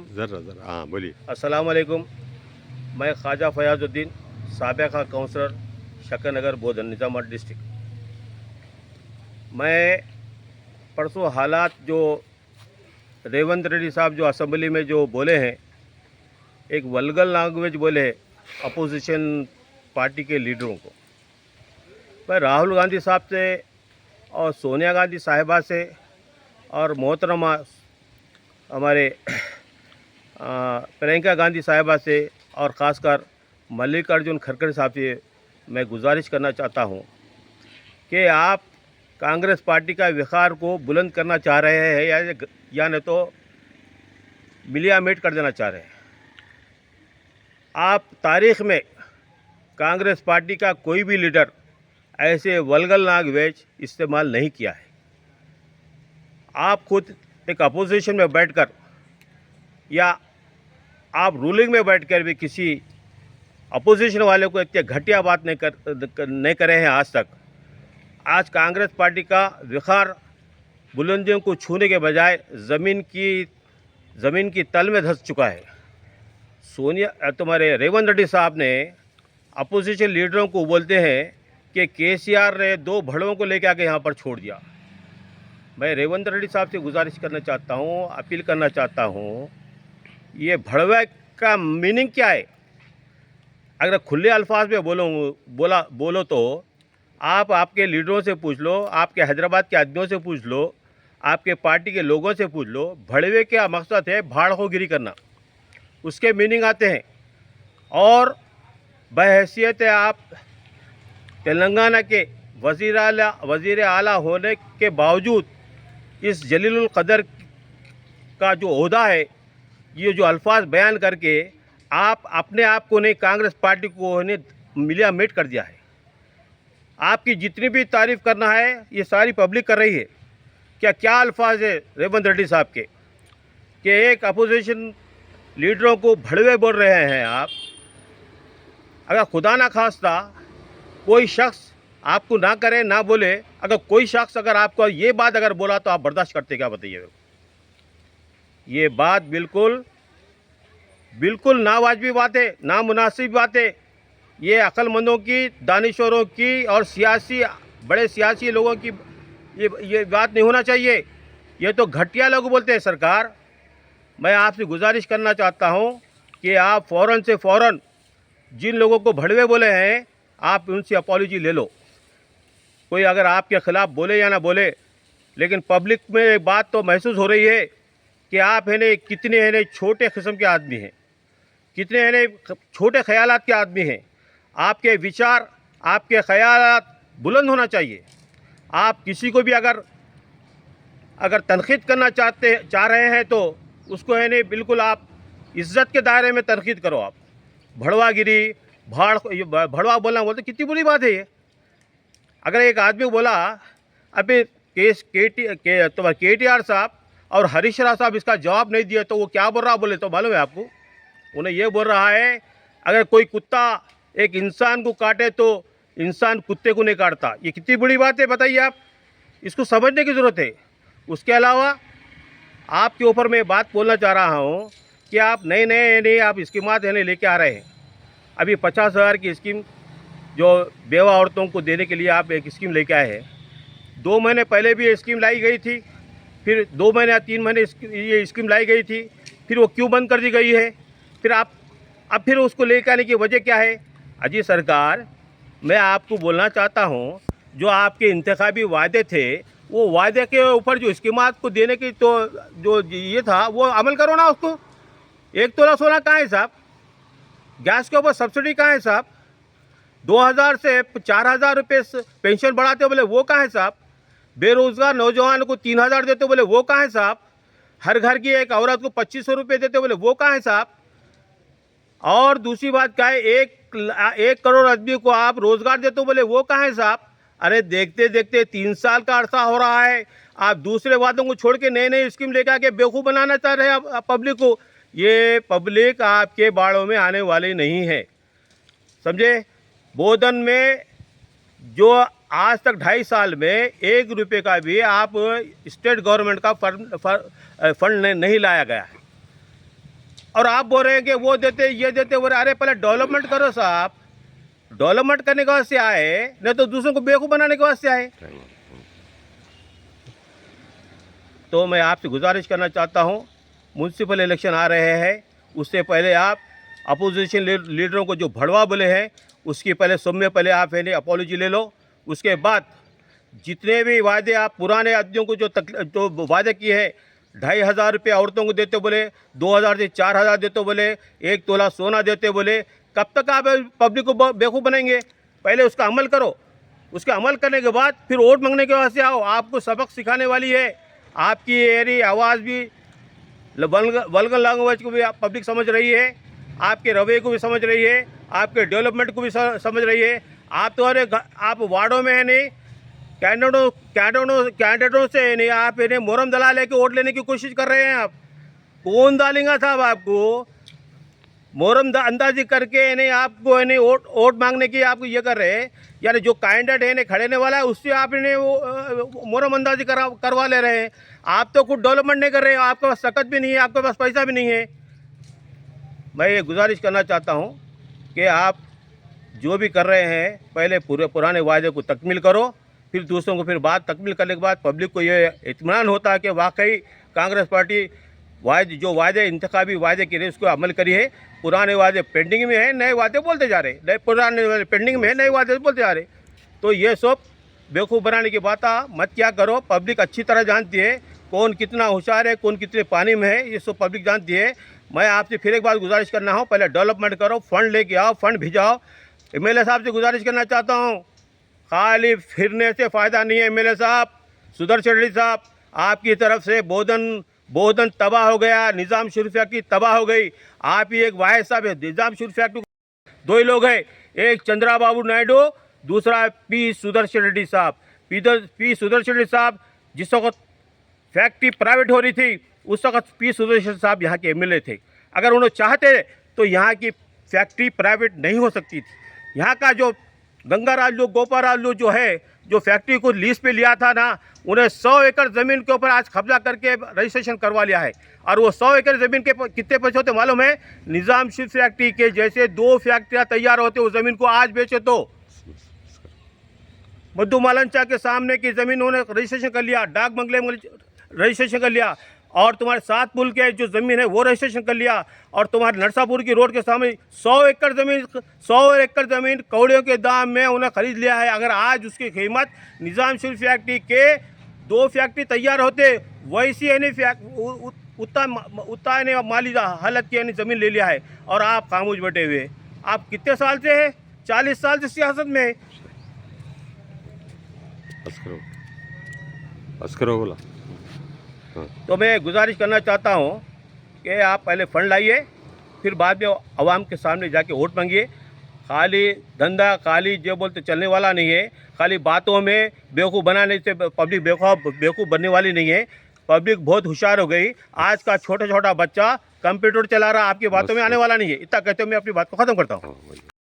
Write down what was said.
ज़रा ज़रा हाँ बोलिए। अस्सलाम वालेकुम। मैं ख्वाजा फयाजुद्दीन, साबिक़ा काउंसलर, शकरनगर, बोधन, निज़ामाबाद डिस्ट्रिक्ट। मैं परसों हालात जो रेवंत रेड्डी साहब जो असेंबली में जो बोले हैं, एक वल्गर लैंग्वेज बोले अपोजिशन पार्टी के लीडरों को। मैं राहुल गांधी साहब से और सोनिया गांधी साहिबा से और मोहतरमा हमारे प्रियंका गांधी साहिबा से और ख़ासकर मल्लिकार्जुन खड़गे साहब से मैं गुजारिश करना चाहता हूं कि आप कांग्रेस पार्टी का विखार को बुलंद करना चाह रहे हैं या नहीं तो मिलियामेट कर देना चाह रहे हैं। आप तारीख़ में कांग्रेस पार्टी का कोई भी लीडर ऐसे वल्गर लैंग्वेज इस्तेमाल नहीं किया है। आप खुद एक अपोजिशन में बैठकर या आप रूलिंग में बैठकर भी किसी अपोजिशन वाले को इतने घटिया बात नहीं करे हैं आज तक। आज कांग्रेस पार्टी का विखार बुलंदियों को छूने के बजाय ज़मीन की तल में धंस चुका है। तुम्हारे रेवंत रेड्डी साहब ने अपोजिशन लीडरों को बोलते हैं कि केसीआर ने 2 भड़ों को लेकर आके यहाँ पर छोड़ दिया। मैं रेवंत रेड्डी साहब से गुजारिश करना चाहता हूँ, अपील करना चाहता हूँ, ये भड़वे का मीनिंग क्या है? अगर खुले अल्फाज में बोलो तो आप आपके लीडरों से पूछ लो, आपके हैदराबाद के आदमियों से पूछ लो, आपके पार्टी के लोगों से पूछ लो। भड़वे का मकसद है भाड़खोगिरी करना, उसके मीनिंग आते हैं। और बहैसियत आप तेलंगाना के वज़ीर आला होने के बावजूद इस जलीलुल क़दर का जो ओहदा है, ये जो अल्फाज बयान करके आप अपने आप को नहीं, कांग्रेस पार्टी को ने मिलियामेट कर दिया है। आपकी जितनी भी तारीफ़ करना है ये सारी पब्लिक कर रही है। क्या अल्फाज है रेवंत रेड्डी साहब के कि एक अपोजिशन लीडरों को भड़वे बोल रहे हैं आप। अगर खुदा ना खास्ता कोई शख्स आपको ना करे ना बोले, अगर कोई शख्स अगर आपको ये बात अगर बोला तो आप बर्दाश्त करते क्या? बताइए। ये बात बिल्कुल नावाजिबी बात है, नामुनासिब बात है। ये अक्लमंदों की, दानिशवरों की और बड़े सियासी लोगों की ये बात नहीं होना चाहिए। ये तो घटिया लोग बोलते हैं। सरकार, मैं आपसे गुजारिश करना चाहता हूँ कि आप फ़ौरन से फ़ौरन जिन लोगों को भड़वे बोले हैं आप उनसे अपॉलॉजी ले लो। कोई अगर आपके ख़िलाफ़ बोले या ना बोले, लेकिन पब्लिक में एक बात तो महसूस हो रही है कि आप है ने कितने है ने छोटे किस्म के आदमी हैं, कितने है ने छोटे ख्यालात के आदमी हैं। आपके विचार, आपके ख्यालात बुलंद होना चाहिए। आप किसी को भी अगर तनक़ीद करना चाह रहे हैं तो उसको है ने बिल्कुल आप इज़्ज़त के दायरे में तनक़ीद करो। आप भड़वागिरी, भड़वा बोलना बोलते कितनी बुरी बात है ये। अगर एक आदमी बोला, अभी KTR साहब और हरीश राव साहब इसका जवाब नहीं दिया तो वो क्या बोल रहा बोले तो मालूम है आपको? उन्हें ये बोल रहा है अगर कोई कुत्ता एक इंसान को काटे तो इंसान कुत्ते को नहीं काटता। ये कितनी बड़ी बात है बताइए आप। इसको समझने की ज़रूरत है। उसके अलावा आपके ऊपर मैं बात बोलना चाह रहा हूँ कि आप नए आप स्कीमात है लेके आ रहे हैं। अभी 50,000 की स्कीम जो बेवा औरतों को देने के लिए आप एक स्कीम लेके आए हैं। 2 महीने पहले भी ये स्कीम लाई गई थी, फिर 2 महीने या 3 महीने ये स्कीम लाई गई थी, फिर वो क्यों बंद कर दी गई है? फिर आप अब फिर उसको लेकर आने की वजह क्या है? अजी सरकार, मैं आपको बोलना चाहता हूँ, जो आपके इंतखाबी वादे थे वो वादे के ऊपर जो स्कीमात को देने की तो जो ये था वो अमल करो ना। उसको 1 तोला सोना कहाँ है साहब? गैस के ऊपर सब्सिडी कहाँ है साहब? 2000 से 4000 रुपये पेंशन बढ़ाते बोले वो कहाँ है साहब? बेरोज़गार नौजवान को 3000 देते बोले वो कहाँ है साहब? हर घर की एक औरत को 2500 रुपये देते बोले वो कहाँ है साहब? और दूसरी बात क्या है, 1 करोड़ आदमी को आप रोज़गार देते बोले वो कहाँ है साहब? अरे देखते देखते 3 साल का अरसा हो रहा है, आप दूसरे वादों को छोड़ के नए स्कीम लेकर आके बेवकूफ़ बनाना चाह रहे हैं पब्लिक को। ये पब्लिक आपके बाड़ों में आने वाली नहीं है, समझे? बोधन में जो आज तक 2.5 साल में 1 रुपये का भी आप स्टेट गवर्नमेंट का फंड नहीं लाया गया है। और आप बोल रहे हैं कि वो देते ये देते बोल रहे। अरे पहले डेवलपमेंट करो साहब, डेवलपमेंट करने के वास्ते आए, नहीं तो दूसरों को बेवकूफ़ बनाने के वास्ते आए। तो मैं आपसे गुजारिश करना चाहता हूँ, म्यूनसिपल इलेक्शन आ रहे हैं, उससे पहले आप अपोजिशन लीडरों को जो भड़वा बोले हैं उसकी पहले सौम्य पहले आप है अपॉलोजी ले लो। उसके बाद जितने भी वादे आप पुराने आदमियों को जो वादे किए हैं, 2,500 रुपये औरतों को देते बोले, 2,000 से 4,000 देते बोले, 1 तोला सोना देते बोले, कब तक आप पब्लिक को बेवकूफ़ बनाएंगे? पहले उसका अमल करो, उसका अमल करने के बाद फिर वोट मांगने के वास्ते आओ। आपको सबक सिखाने वाली है, आपकी ये आवाज़ भी वल्गर लैंग्वेज को भी पब्लिक समझ रही है, आपके रवैये को भी समझ रही है, आपके डेवलपमेंट को भी समझ रही है। आप तो अरे आप वार्डों में है नहीं, कैंडिडेटों से नहीं, आप इन्हें मोहरम दला लेके वोट लेने की कोशिश कर रहे हैं। आप कौन डालेगा साहब आपको? मोहरम अंदाजी करके नहीं आपको नहीं वोट मांगने की आपको ये कर रहे हैं, यानी जो कैंडिडेट है नहीं खड़ेने वाला है उससे आप इन्हें वो मोहरम अंदाजी करवा ले रहे हैं। आप तो कुछ डेवलपमेंट नहीं कर रहे हो, आपके पास ताकत भी नहीं है, आपके पास पैसा भी नहीं है। मैं ये गुजारिश करना चाहता हूँ कि आप जो भी कर रहे हैं पहले पुराने वादे को तकमील करो, फिर दूसरों को फिर बात तकमील करने के बाद पब्लिक को ये इत्मीनान होता है कि वाकई कांग्रेस पार्टी जो वादे इंतखाबी वादे के लिए उसको अमल करी है। पुराने वादे पेंडिंग में है, नए वादे बोलते जा रहे, नए पुराने वादे पेंडिंग में है, नए वादे बोलते जा रहे। तो ये सब बेवकूफ़ बनाने की बात मत क्या करो। पब्लिक अच्छी तरह जानती है कौन कितना होशियार है, कौन कितने पानी में है, ये सब पब्लिक जानती है। मैं आपसे फिर एक बार गुजारिश करना हो, पहले डेवलपमेंट करो, फंड लेके आओ, फंड भिजाओ। एमएलए साहब से गुजारिश करना चाहता हूँ, खाली फिरने से फ़ायदा नहीं है। एमएलए साहब, सुदर्शन रेड्डी साहब, आपकी तरफ से बोधन तबाह हो गया, निज़ाम शरीफ फैक्ट्री तबाह हो गई। आप ही एक वाहिद साहब है, निज़ाम शरीफ फैक्ट्री दो ही लोग हैं, एक चंद्राबाबू नायडू, दूसरा पी सुदर्शन रेड्डी साहब। पी सुदर्शन रेड्डी साहब जिस वक्त फैक्ट्री प्राइवेट हो रही थी उस वक्त पी सुदर्शन साहब यहाँ के एमएलए थे। अगर उन्होंने चाहते तो यहाँ की फैक्ट्री प्राइवेट नहीं हो सकती थी। यहाँ का जो गंगाराजू गोपाराजू जो है, जो फैक्ट्री को लीज पे लिया था ना, उन्हें 100 एकड़ ज़मीन के ऊपर आज कब्जा करके रजिस्ट्रेशन करवा लिया है। और वो 100 एकड़ ज़मीन के कितने पैसे होते मालूम है? निज़ाम शरीफ फैक्ट्री के जैसे 2 फैक्ट्रियाँ तैयार होते, उस ज़मीन को आज बेचे तो मधु मालंचा के सामने की ज़मीन उन्होंने रजिस्ट्रेशन कर लिया, डाक बंगले में रजिस्ट्रेशन कर लिया, और तुम्हारे 7 पुल के जो ज़मीन है वो रजिस्ट्रेशन कर लिया, और तुम्हारे नरसापुर की रोड के सामने 100 एकड़ ज़मीन कौड़ियों के दाम में उन्हें खरीद लिया है। अगर आज उसकी कीमत निज़ाम शरीफ फैक्ट्री के 2 फैक्ट्री तैयार होते वैसी यानी उतना माली हालत की यानी ज़मीन ले लिया है, और आप खामोश बैठे हुए। आप कितने साल से हैं? 40 साल से सियासत में है। अस्करो बोला। तो मैं गुजारिश करना चाहता हूँ कि आप पहले फंड लाइए, फिर बाद में आवाम के सामने जाके वोट मांगिए। खाली धंधा खाली जो बोलते चलने वाला नहीं है, खाली बातों में बेवकूफ़ बनाने से पब्लिक बेवकूफ़ बनने वाली नहीं है। पब्लिक बहुत होशियार हो गई। आज का छोटा छोटा बच्चा कंप्यूटर चला रहा, आपकी बातों में आने वाला नहीं है। इतना कहते हुए मैं अपनी बात को ख़त्म करता हूँ।